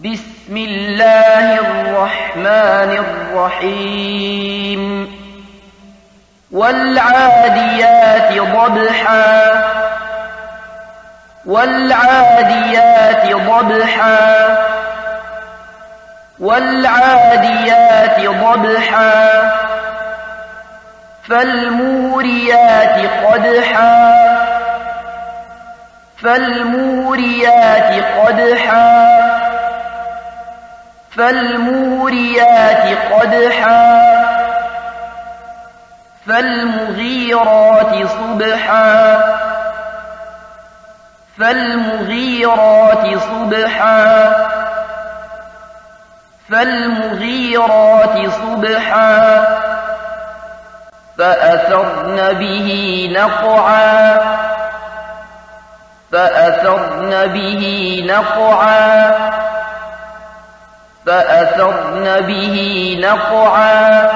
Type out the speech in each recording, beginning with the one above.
بسم الله الرحمن الرحيم والعاديات ضبحا والعاديات ضبحا والعاديات ضبحا فالموريات قدحا فالموريات قدحا فالموريات قدحا فالمغيرات صبحا فالمغيرات صبحا فالمغيرات صبحا فأثرن به نقعا فأثرن به نقعا فأثرن به نقعا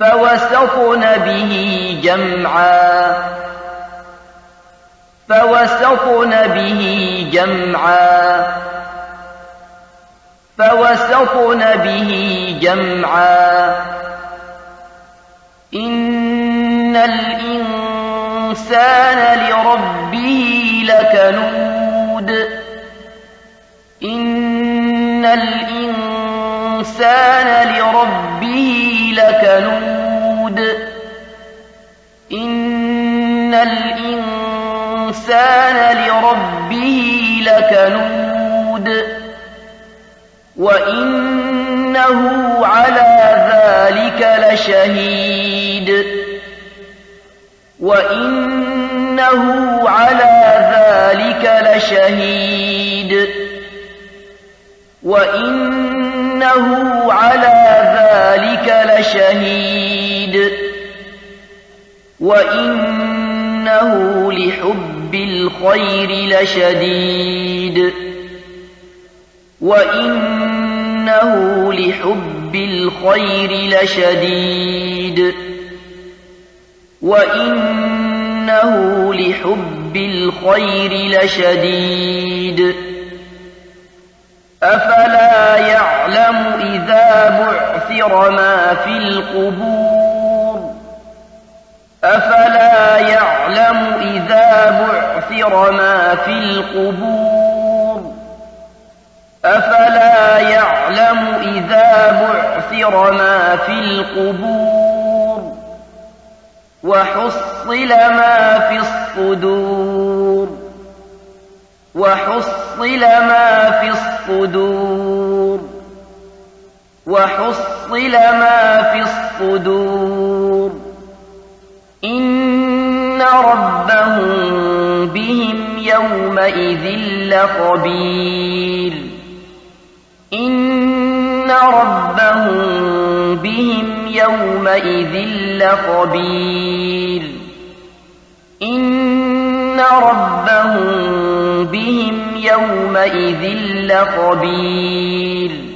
فوسطن به جمعا فوسطن به جمعا فوسطن به جمعا إن الإنسان لربه لكنود إن الإنسان لربه لكنود إن الإنسان لربه لكنود وإنه على ذلك لشهيد وإنه على ذلك لشهيد وإنه على ذلك لشهيد وإنه لحب الخير لشديد وإنه لحب الخير لشديد وإنه لحب الخير لشديد أفلا يعلم إذا بعثر ما في القبور أفلا يعلم إذا بعثر ما في القبور أفلا يعلم إذا بعثر ما في القبور وحصل ما في الصدور وحصل ما في الصدور وحصل ما في الصدور إن ربهم بهم يومئذ لخبير إن ربهم بهم يومئذ لخبير إن ربهم بهم يومئذ لخبير